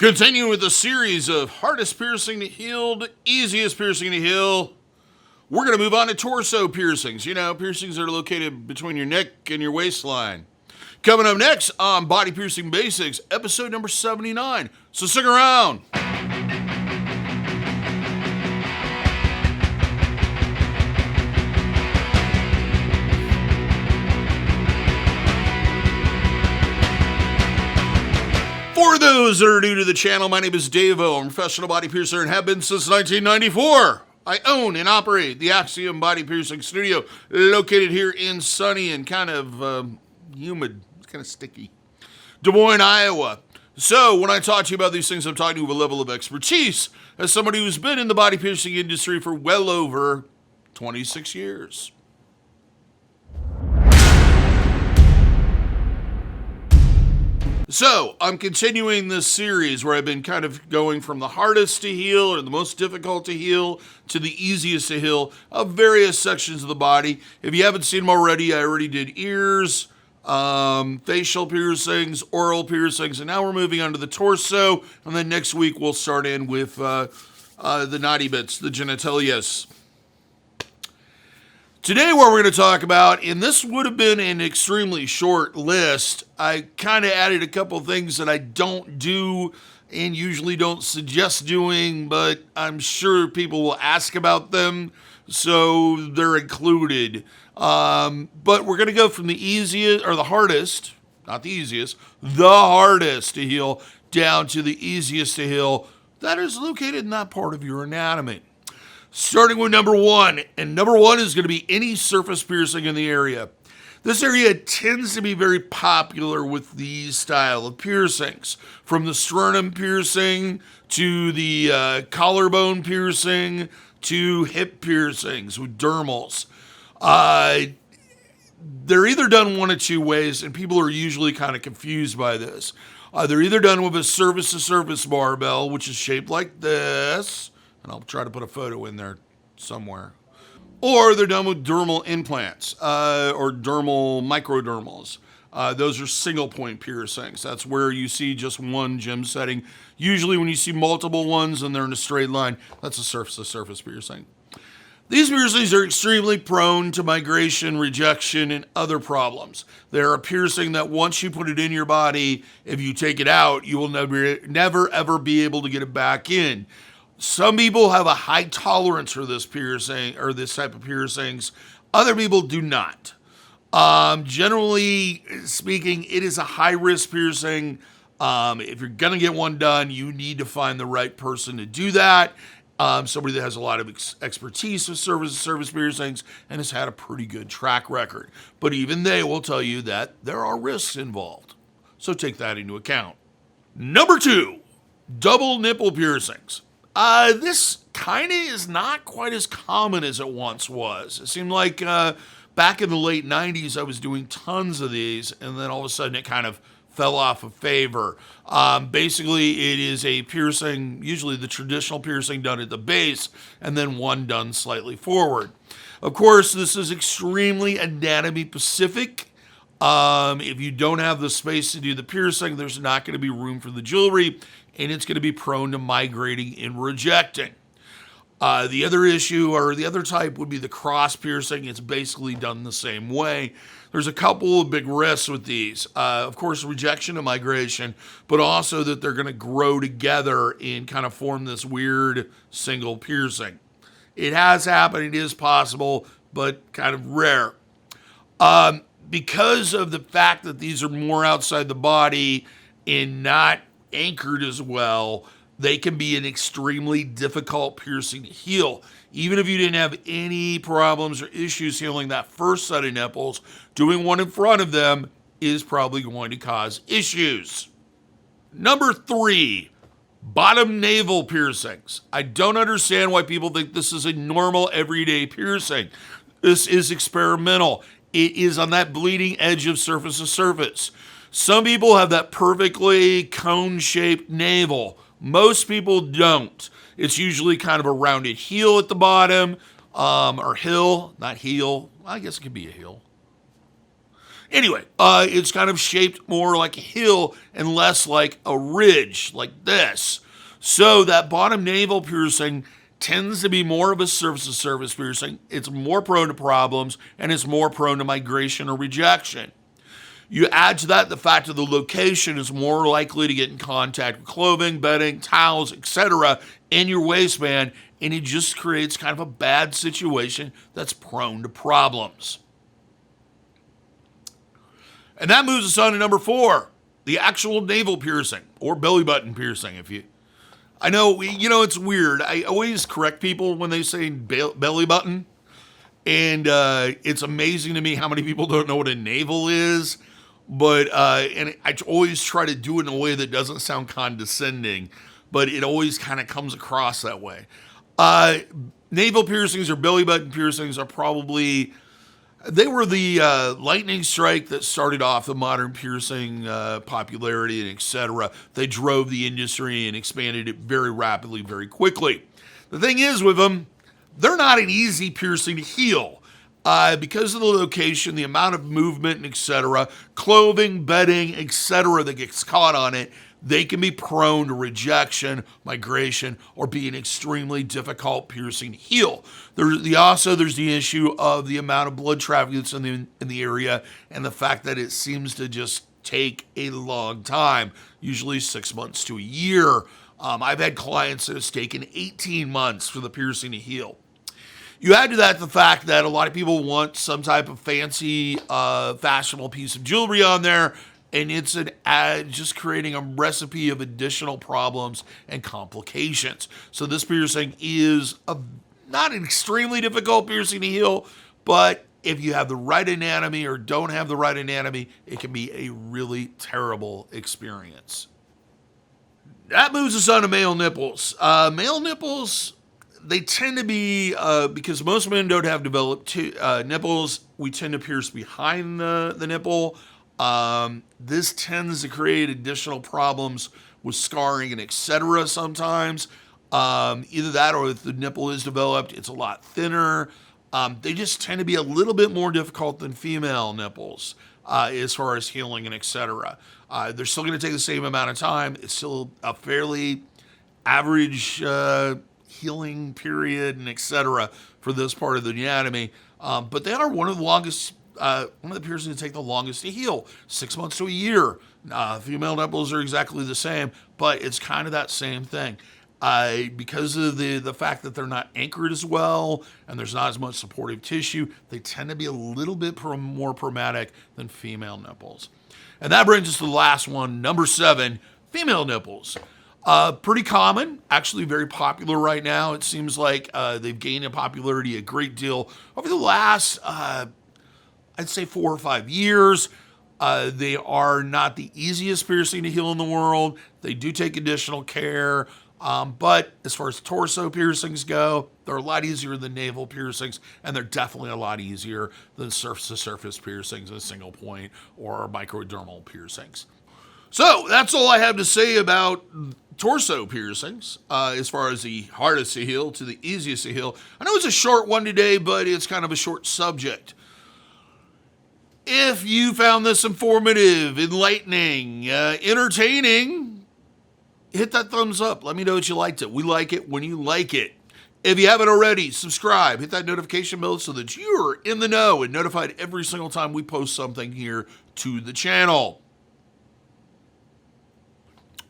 Continuing with the series of hardest piercing to heal to easiest piercing to heal, we're going to move on to torso piercings. You know, piercings that are located between your neck and your waistline. Coming up next on Body Piercing Basics, episode number 79. So stick around. For those that are new to the channel, my name is DaVo. I'm a professional body piercer and have been since 1994. I own and operate the Axiom Body Piercing Studio, located here in sunny and kind of humid, kind of sticky, Des Moines, Iowa. So when I talk to you about these things, I'm talking to you with a level of expertise as somebody who's been in the body piercing industry for well over 26 years. So, I'm continuing this series where I've been kind of going from the hardest to heal or the most difficult to heal to the easiest to heal of various sections of the body. If you haven't seen them already, I already did ears, facial piercings, oral piercings, and now we're moving on to the torso. And then next week we'll start in with the naughty bits, the genitalias. Today what we're going to talk about, and this would have been an extremely short list, I kind of added a couple things that I don't do and usually don't suggest doing, but I'm sure people will ask about them, so they're included. But we're going to go from the easiest, or the hardest, not the easiest, the hardest to heal, down to the easiest to heal that is located in that part of your anatomy. Starting with number one, and number one is going to be any surface piercing in the area. This area tends to be very popular with these style of piercings, from the sternum piercing to the collarbone piercing to hip piercings with dermals. They're either done one of two ways, and people are usually kind of confused by this. They're either done with a surface-to-surface barbell, which is shaped like this, and I'll try to put a photo in there somewhere. Or they're done with dermal implants or dermal microdermals. Those are single point piercings. That's where you see just one gem setting. Usually when you see multiple ones and they're in a straight line, that's a surface-to-surface piercing. These piercings are extremely prone to migration, rejection, and other problems. They're a piercing that once you put it in your body, if you take it out, you will never ever be able to get it back in. Some people have a high tolerance for this piercing or this type of piercings. Other people do not. Generally speaking, it is a high-risk piercing. If you're going to get one done, you need to find the right person to do that. Somebody that has a lot of expertise with surface piercings and has had a pretty good track record. But even they will tell you that there are risks involved. So take that into account. Number two, double nipple piercings. This kind of is not quite as common as it once was. It seemed like back in the late 90s, I was doing tons of these, and then all of a sudden it kind of fell off of favor. Basically, it is a piercing, usually the traditional piercing done at the base, and then one done slightly forward. Of course, this is extremely anatomy specific. If you don't have the space to do the piercing, there's not going to be room for the jewelry, and it's going to be prone to migrating and rejecting. The other issue, or the other type, would be the cross piercing. It's basically done the same way. There's a couple of big risks with these. Of course, rejection and migration, but also that they're going to grow together and kind of form this weird single piercing. It has happened. It is possible, but kind of rare. Because of the fact that these are more outside the body and not anchored as well, they can be an extremely difficult piercing to heal. Even if you didn't have any problems or issues healing that first set of nipples, doing one in front of them is probably going to cause issues. Number three, bottom navel piercings. I don't understand why people think this is a normal everyday piercing. This is experimental. It is on that bleeding edge of surface to surface. Some people have that perfectly cone-shaped navel. Most people don't. It's usually kind of a rounded heel at the bottom, or hill, not heel. I guess it could be a heel. Anyway, it's kind of shaped more like a hill and less like a ridge, like this. So that bottom navel piercing tends to be more of a surface-to-surface piercing. It's more prone to problems, and it's more prone to migration or rejection. You add to that the fact that the location is more likely to get in contact with clothing, bedding, towels, etc. in your waistband, and it just creates kind of a bad situation that's prone to problems. And that moves us on to number 4, the actual navel piercing, or belly button piercing, if you... I know, it's weird. I always correct people when they say belly button, and it's amazing to me how many people don't know what a navel is. But and I always try to do it in a way that doesn't sound condescending, but it always kind of comes across that way. Navel piercings or belly button piercings are probably, they were the lightning strike that started off the modern piercing popularity and etc. They drove the industry and expanded it very rapidly, very quickly. The thing is with them, they're not an easy piercing to heal. Because of the location, the amount of movement, and etc., clothing, bedding, etc., that gets caught on it, they can be prone to rejection, migration, or be an extremely difficult piercing to heal. There's the issue of the amount of blood traffic that's in the area, and the fact that it seems to just take a long time, usually 6 months to a year. I've had clients that it's taken 18 months for the piercing to heal. You add to that the fact that a lot of people want some type of fancy, fashionable piece of jewelry on there, and it's just creating a recipe of additional problems and complications. So this piercing is not an extremely difficult piercing to heal, but if you have the right anatomy or don't have the right anatomy, it can be a really terrible experience. That moves us on to male nipples. Male nipples... They tend to be, because most men don't have developed nipples, we tend to pierce behind the nipple. This tends to create additional problems with scarring and etc. sometimes. Either that or if the nipple is developed, it's a lot thinner. They just tend to be a little bit more difficult than female nipples as far as healing and etc. They're still going to take the same amount of time. It's still a fairly average healing period and etc. for this part of the anatomy, but they are one of the piercings that take the longest to heal, 6 months to a year. Female nipples are exactly the same, but it's kind of that same thing. Because of the fact that they're not anchored as well and there's not as much supportive tissue, they tend to be a little bit more traumatic than female nipples. And that brings us to the last one, number 7, female nipples. Pretty common, actually very popular right now. It seems like they've gained in popularity a great deal over the last, I'd say 4 or 5 years. They are not the easiest piercing to heal in the world. They do take additional care. But as far as torso piercings go, they're a lot easier than navel piercings, and they're definitely a lot easier than surface-to-surface piercings, a single point, or microdermal piercings. So that's all I have to say about torso piercings, as far as the hardest to heal to the easiest to heal. I know it's a short one today, but it's kind of a short subject. If you found this informative, enlightening, entertaining, hit that thumbs up. Let me know that you liked it. We like it when you like it. If you haven't already, subscribe. Hit that notification bell so that you're in the know and notified every single time we post something here to the channel.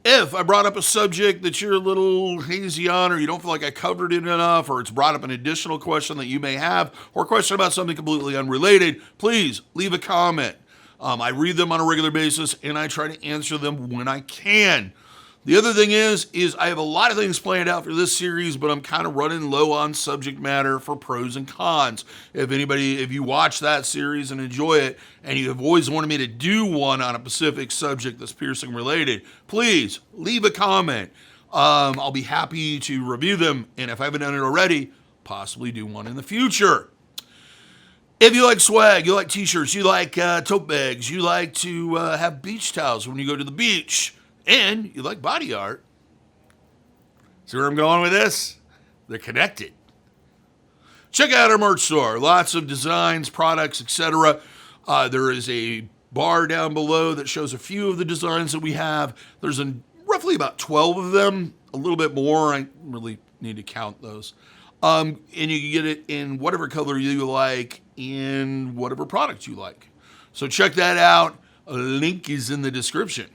If I brought up a subject that you're a little hazy on, or you don't feel like I covered it enough, or it's brought up an additional question that you may have, or a question about something completely unrelated, please leave a comment. I read them on a regular basis, and I try to answer them when I can. The other thing is I have a lot of things planned out for this series, but I'm kind of running low on subject matter for pros and cons. If you watch that series and enjoy it, and you have always wanted me to do one on a specific subject that's piercing related, please leave a comment. I'll be happy to review them, and if I haven't done it already, possibly do one in the future. If you like swag, you like t-shirts, you like tote bags, you like to have beach towels when you go to the beach, and you like body art. See where I'm going with this? They're connected. Check out our merch store. Lots of designs, products, etc. There is a bar down below that shows a few of the designs that we have. There's roughly about 12 of them, a little bit more. I really need to count those. And you can get it in whatever color you like, in whatever product you like. So check that out. A link is in the description.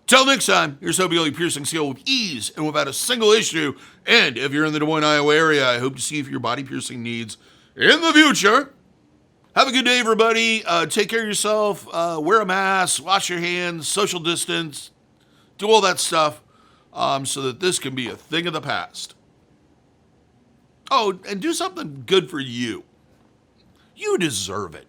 Till next time, here's hoping you'll piercing skill with ease and without a single issue. And if you're in the Des Moines, Iowa area, I hope to see you for your body piercing needs in the future. Have a good day, everybody. Take care of yourself. Wear a mask. Wash your hands. Social distance. Do all that stuff so that this can be a thing of the past. Oh, and do something good for you. You deserve it.